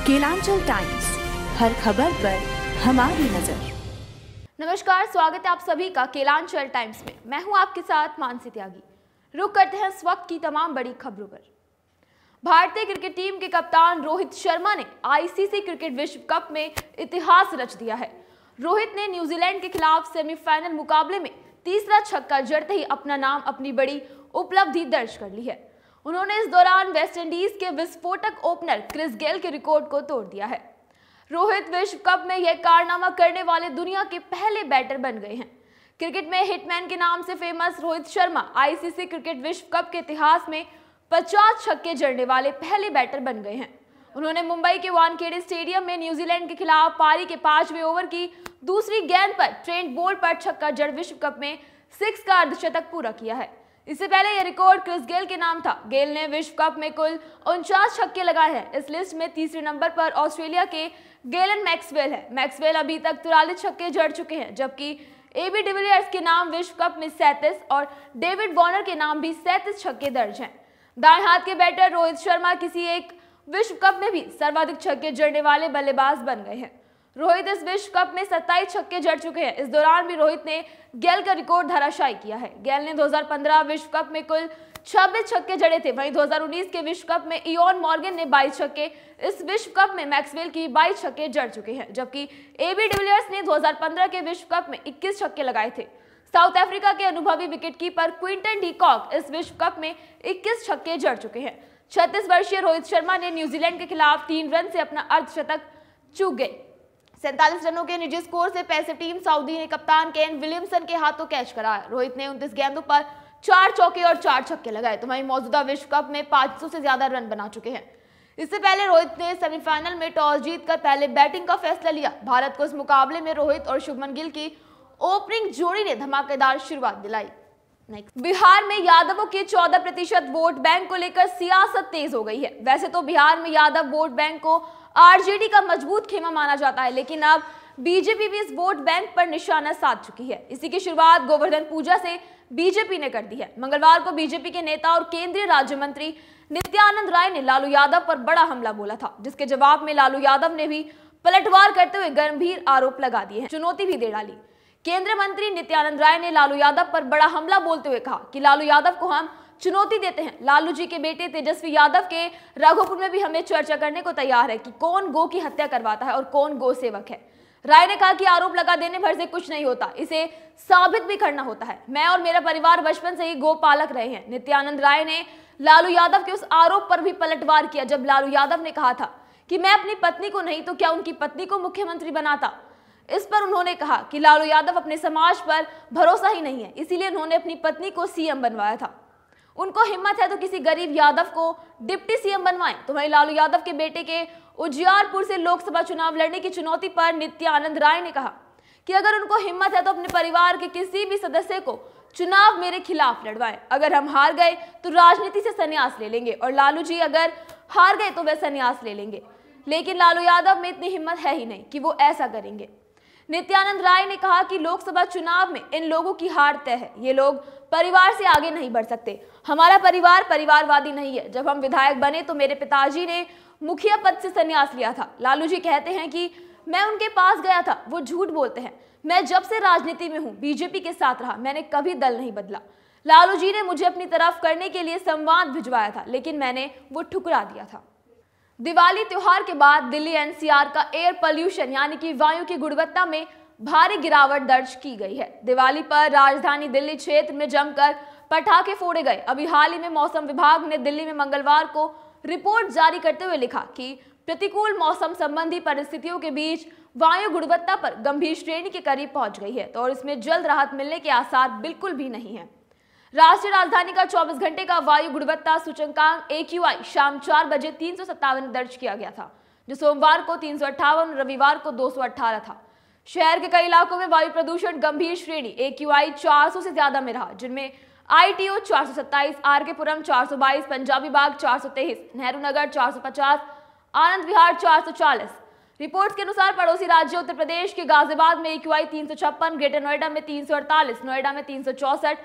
Kelanchal times, हर खबर पर हमारी नजर। नमस्कार, स्वागत है आप सभी का केलांचल टाइम्स में। मैं हूं आपके साथ मानसी त्यागी। रुक करते हैं इस वक्त की तमाम बड़ी खबरों पर। भारतीय क्रिकेट टीम के कप्तान रोहित शर्मा ने आईसीसी क्रिकेट विश्व कप में इतिहास रच दिया है। रोहित ने न्यूजीलैंड के खिलाफ सेमीफाइनल मुकाबले में तीसरा छक्का जड़ते ही अपना नाम, अपनी बड़ी उपलब्धि दर्ज कर ली है। उन्होंने इस दौरान वेस्टइंडीज के विस्फोटक ओपनर क्रिस गेल के रिकॉर्ड को तोड़ दिया है। रोहित विश्व कप में यह कारनामा करने वाले दुनिया के पहले बैटर बन गए हैं। क्रिकेट में हिटमैन के नाम से famous Rohit Sharma ICC cricket विश्व कप के इतिहास में 50 छक्के जड़ने वाले पहले बैटर बन गए हैं। उन्होंने मुंबई के वानखेड़े स्टेडियम में न्यूजीलैंड के खिलाफ पारी के 5वें ओवर की दूसरी गेंद पर ट्रेंट बोल्ट पर छक्का जड़ विश्व कप में 6 का अर्धशतक पूरा किया है। इससे पहले यह रिकॉर्ड क्रिस गेल के नाम था। गेल ने विश्व कप में कुल 49 छक्के लगाए हैं। इस लिस्ट में तीसरे नंबर पर ऑस्ट्रेलिया के गेलन मैक्सवेल है। मैक्सवेल अभी तक 43 छक्के जड़ चुके हैं, जबकि एबी डिविलियर्स के नाम विश्व कप में 37 और डेविड वार्नर के नाम भी 37 छक्के दर्ज हैं। दाएं हाथ के बैटर रोहित शर्मा किसी एक विश्व कप में भी सर्वाधिक छक्के जड़ने वाले बल्लेबाज बन गए हैं। रोहित इस विश्व कप में 27 छक्के जड़ चुके हैं। इस दौरान भी रोहित ने गेल का रिकॉर्ड धराशायी किया है। गेल ने 2015 विश्व कप में कुल 26 छक्के जड़े थे। वहीं 2019 के विश्व कप में इयोन मॉर्गन ने 22 छक्के, इस विश्व कप में मैक्सवेल की 22 छक्के जड़ चुके हैं, जबकि एबी डिविलियर्स ने 2015 के विश्व कप में 21 छक्के लगाए थे। साउथ अफ्रीका के अनुभवी विकेटकीपर क्विंटन डी कॉक इस विश्व कप में 21 छक्के जड़ चुके हैं। 36 वर्षीय रोहित शर्मा ने न्यूजीलैंड के खिलाफ 3 रन से अपना अर्धशतक चूक गए। 47 रनों के निजी स्कोर से पैसिव टीम सऊदी ने कप्तान केन विलियमसन के हाथों कैच कराया। रोहित ने 29 गेंदों पर 4 चौके और 4 छक्के लगाए। तो वहीं मौजूदा विश्व कप में 500 से ज्यादा रन बना चुके हैं। इससे पहले रोहित ने सेमीफाइनल में टॉस जीतकर पहले बैटिंग का फैसला लिया। भारत को इस मुकाबले में रोहित और शुभमन गिल की ओपनिंग जोड़ी ने धमाकेदार शुरुआत दिलाई। बिहार में यादवों के 14% वोट बैंक को लेकर सियासत तेज हो गई है। वैसे तो बिहार में यादव वोट बैंक को आरजेडी का मजबूत खेमा माना जाता है, लेकिन अब बीजेपी भी इस वोट बैंक पर निशाना साध चुकी है। इसी की शुरुआत गोवर्धन पूजा से बीजेपी ने कर दी है। मंगलवार को बीजेपी के नेता और केंद्रीय राज्य मंत्री नित्यानंद राय ने लालू यादव पर बड़ा हमला बोला था, जिसके जवाब में लालू यादव ने भी पलटवार करते हुए गंभीर आरोप लगा दिए हैं, चुनौती भी दे डाली। केंद्रीय मंत्री नित्यानंद राय ने लालू यादव पर बड़ा हमला बोलते हुए कहा कि लालू यादव को हम चुनौती देते हैं। लालू जी के बेटे तेजस्वी यादव के राघोपुर में भी हमें चर्चा करने को तैयार है कि कौन गो की हत्या करवाता है और कौन गो सेवक है। राय ने कहा कि आरोप लगा देने भर से कुछ नहीं होता, इसे साबित भी करना होता है। मैं और मेरा परिवार बचपन से ही गो पालक रहे हैं। नित्यानंद राय ने लालू यादव के उस आरोप पर भी पलटवार किया जब लालू यादव ने कहा था कि मैं अपनी पत्नी को नहीं तो क्या उनकी पत्नी को मुख्यमंत्री बनाता। इस पर उन्होंने कहा कि लालू यादव अपने समाज पर भरोसा ही नहीं है, इसीलिए उन्होंने अपनी पत्नी को सीएम बनवाया था। उनको हिम्मत है तो किसी गरीब यादव को डिप्टी सीएम बनवाएं। तो वहीं लालू यादव के बेटे के उजियारपुर से लोकसभा चुनाव लड़ने की चुनौती पर नित्यानंद राय ने कहा कि अगर उनको हिम्मत है तो अपने परिवार के किसी भी सदस्य को चुनाव मेरे खिलाफ लड़वाएं। अगर हम हार गए तो राजनीति से संन्यास ले लेंगे और लालू जी अगर हार गए तो वे संन्यास ले लेंगे, लेकिन लालू यादव में इतनी हिम्मत है ही नहीं कि वो ऐसा करेंगे। नित्यानंद राय ने कहा कि लोकसभा चुनाव में इन लोगों की हार तय है। ये लोग परिवार से आगे नहीं बढ़ सकते। हमारा परिवार परिवारवादी नहीं है। जब हम विधायक बने तो मेरे पिताजी ने मुखिया पद से संन्यास लिया था। लालू जी कहते हैं कि मैं उनके पास गया था, वो झूठ बोलते हैं। मैं जब से राजनीति में हूँ बीजेपी के साथ रहा, मैंने कभी दल नहीं बदला। लालू जी ने मुझे अपनी तरफ करने के लिए संवाद भिजवाया था, लेकिन मैंने वो ठुकरा दिया था। दिवाली त्योहार के बाद दिल्ली एनसीआर का एयर पोल्यूशन यानी कि वायु की गुणवत्ता में भारी गिरावट दर्ज की गई है। दिवाली पर राजधानी दिल्ली क्षेत्र में जमकर पटाखे फोड़े गए। अभी हाल ही में मौसम विभाग ने दिल्ली में मंगलवार को रिपोर्ट जारी करते हुए लिखा कि प्रतिकूल मौसम संबंधी परिस्थितियों के बीच वायु गुणवत्ता पर गंभीर श्रेणी के करीब पहुंच गई है तो और इसमें जल्द राहत मिलने के आसार बिल्कुल भी नहीं है। राष्ट्रीय राजधानी का 24 घंटे का वायु गुणवत्ता सूचकांक AQI शाम 4 बजे 357 दर्ज किया गया था, जो सोमवार को 358 और रविवार को 218 था। शहर के कई इलाकों में वायु प्रदूषण गंभीर श्रेणी AQI 400 से ज्यादा में रहा, जिनमें ITO 427, RK पुरम 422, पंजाबी बाग 423, नेहरू नगर 450, आनंद विहार 440। रिपोर्ट्स के अनुसार पड़ोसी राज्य उत्तर प्रदेश के गाजियाबाद में AQI 356, ग्रेटर नोएडा में 348, नोएडा में 364,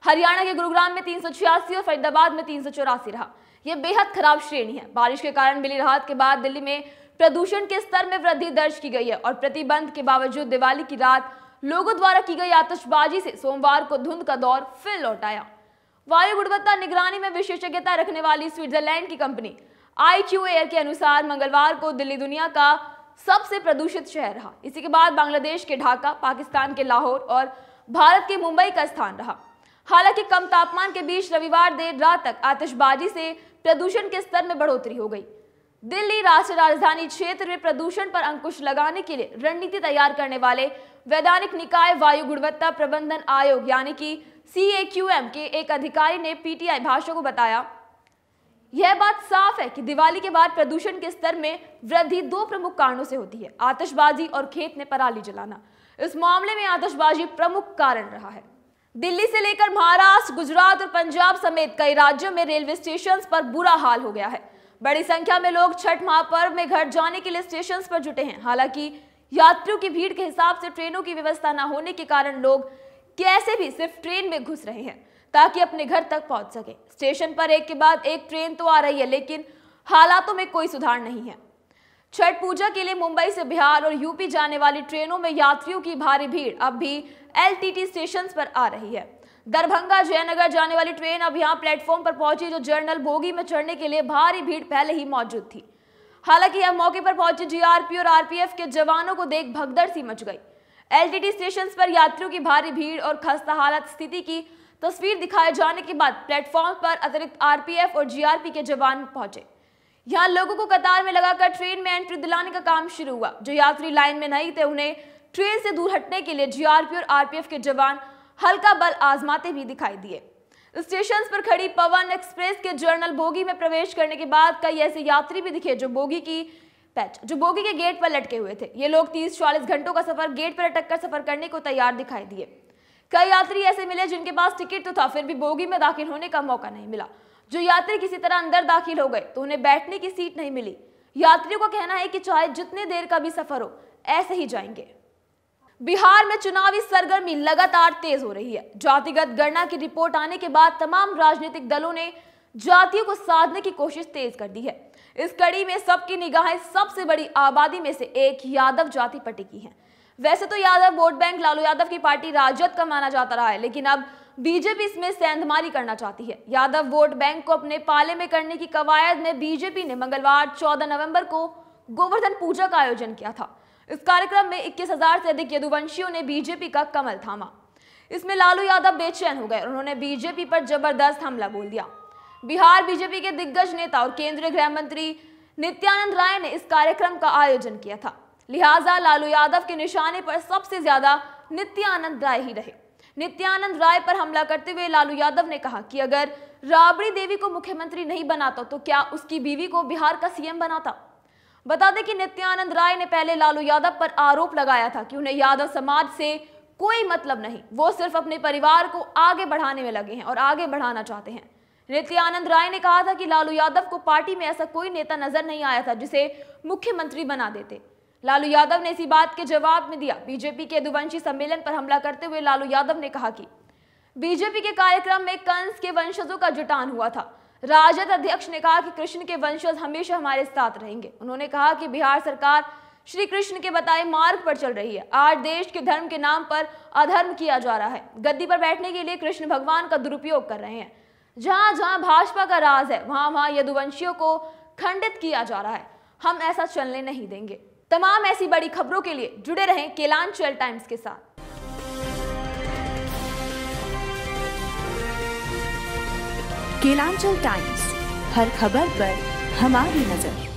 हरियाणा के गुरुग्राम में 386 और फरीदाबाद में 384 रहा। यह बेहद खराब श्रेणी है। बारिश के कारण मिली राहत के बाद दिल्ली में प्रदूषण के स्तर में वृद्धि दर्ज की गई है और प्रतिबंध के बावजूद दिवाली की रात लोगों द्वारा की गई आतिशबाजी से सोमवार को धुंध का दौर फिर लौट आया। वायु गुणवत्ता निगरानी में विशेषज्ञता रखने वाली स्विट्जरलैंड की कंपनी IQ एयर के अनुसार मंगलवार को दिल्ली दुनिया का सबसे प्रदूषित शहर रहा। इसी के बाद बांग्लादेश के ढाका, पाकिस्तान के लाहौर और भारत के मुंबई का स्थान रहा। हालांकि कम तापमान के बीच रविवार देर रात तक आतिशबाजी से प्रदूषण के स्तर में बढ़ोतरी हो गई। दिल्ली राष्ट्रीय राजधानी क्षेत्र में प्रदूषण पर अंकुश लगाने के लिए रणनीति तैयार करने वाले वैधानिक निकाय वायु गुणवत्ता प्रबंधन आयोग यानी कि CAQM के एक अधिकारी ने PTI भाषा को बताया, यह बात साफ है कि दिवाली के बाद प्रदूषण के स्तर में वृद्धि दो प्रमुख कारणों से होती है, आतिशबाजी और खेत में पराली जलाना। इस मामले में आतिशबाजी प्रमुख कारण रहा है। दिल्ली से लेकर महाराष्ट्र, गुजरात और पंजाब समेत कई राज्यों में रेलवे स्टेशन पर बुरा हाल हो गया है। बड़ी संख्या में लोग छठ महापर्व में घर जाने के लिए स्टेशन पर जुटे हैं। हालांकि यात्रियों की भीड़ के हिसाब से ट्रेनों की व्यवस्था न होने के कारण लोग कैसे भी सिर्फ ट्रेन में घुस रहे हैं ताकि अपने घर तक पहुंच सके। स्टेशन पर एक के बाद एक ट्रेन तो आ रही है, लेकिन हालातों में कोई सुधार नहीं है। छठ पूजा के लिए मुंबई से बिहार और यूपी जाने वाली ट्रेनों में यात्रियों की भारी भीड़ अब भी LTT स्टेशन पर आ रही है। दरभंगा जयनगर जाने वाली ट्रेन अब यहां प्लेटफॉर्म पर पहुंची, जो जर्नल बोगी में चढ़ने के लिए भारी भीड़ पहले ही मौजूद थी। हालांकि यह मौके पर पहुंचे GRP और RPF के जवानों को देख भगदड़ सी मच गई। LTT स्टेशन पर यात्रियों की भारी भीड़ और खस्ता हालत स्थिति की तस्वीर दिखाए जाने के बाद प्लेटफॉर्म पर अतिरिक्त RPF और GRP के जवान पहुंचे। यहां लोगों को कतार में लगाकर ट्रेन में एंट्री दिलाने का काम शुरू हुआ। जो यात्री लाइन में नहीं थे उन्हें ट्रेन से दूर हटने के लिए GRP और RPF के जवान हल्का बल आजमाते भी दिखाई दिए। स्टेशन पर खड़ी पवन एक्सप्रेस के जर्नल बोगी में प्रवेश करने के बाद कई ऐसे यात्री भी दिखे जो बोगी के गेट पर लटके हुए थे। ये लोग 30-40 घंटों का सफर गेट पर अटक कर सफर करने को तैयार दिखाई दिए। कई यात्री ऐसे मिले जिनके पास टिकट तो था, फिर भी बोगी में दाखिल होने का मौका नहीं मिला। जो यात्री किसी तरह अंदर दाखिल हो गए तो उन्हें बैठने की सीट नहीं मिली। यात्रियों का कहना है कि चाहे जितने देर का भी सफर हो, ऐसे ही जाएंगे। बिहार में चुनावी सरगर्मी लगातार तेज हो रही है। जातिगत गणना की रिपोर्ट आने के बाद तमाम राजनीतिक दलों ने जातियों को साधने की कोशिश तेज कर दी है। इस कड़ी में सबकी निगाहें सबसे बड़ी आबादी में से एक यादव जाति पर टिकी हैं। वैसे तो यादव वोट बैंक लालू यादव की पार्टी राजद का माना जाता रहा है, लेकिन अब बीजेपी इसमें सेंधमारी करना चाहती है। यादव वोट बैंक को अपने पाले में करने की कवायद में बीजेपी ने मंगलवार 14 नवंबर को गोवर्धन पूजा का आयोजन किया था। इस कार्यक्रम में 21,000 से अधिक यदुवंशियों ने बीजेपी का कमल थामा। इसमें लालू यादव बेचैन हो गए और उन्होंने बीजेपी पर जबरदस्त हमला बोल दिया। बिहार बीजेपी के दिग्गज नेता और केंद्रीय गृह मंत्री नित्यानंद राय ने इस कार्यक्रम का आयोजन किया था, लिहाजा लालू यादव के निशाने पर सबसे ज्यादा नित्यानंद राय ही रहे। नित्यानंद राय पर हमला करते हुए लालू यादव ने कहा कि अगर राबड़ी देवी को मुख्यमंत्री नहीं बनाता तो क्या उसकी बीवी को बिहार का CM बनाता। बता दें कि नित्यानंद राय ने पहले लालू यादव पर आरोप लगाया था कि उन्हें यादव समाज से कोई मतलब नहीं, वो सिर्फ अपने परिवार को आगे बढ़ाने में लगे हैं और आगे बढ़ाना चाहते हैं। नित्यानंद राय ने कहा था कि लालू यादव को पार्टी में ऐसा कोई नेता नजर नहीं आया था जिसे मुख्यमंत्री बना देते। लालू यादव ने इसी बात के जवाब में दिया। बीजेपी के यदुवंशी सम्मेलन पर हमला करते हुए लालू यादव ने कहा कि बीजेपी के कार्यक्रम में कंस के वंशजों का जुटान हुआ था। राजद अध्यक्ष ने कहा कि कृष्ण के वंशज हमेशा हमारे साथ रहेंगे। उन्होंने कहा कि बिहार सरकार श्री कृष्ण के बताए मार्ग पर चल रही है। आज देश के धर्म के नाम पर अधर्म किया जा रहा है। गद्दी पर बैठने के लिए कृष्ण भगवान का दुरुपयोग कर रहे हैं। जहां जहां भाजपा का राज है वहां वहां यदुवंशियों को खंडित किया जा रहा है। हम ऐसा चलने नहीं देंगे। तमाम ऐसी बड़ी खबरों के लिए जुड़े रहें केलांचल टाइम्स के साथ। केलांचल टाइम्स, हर खबर पर हमारी नजर।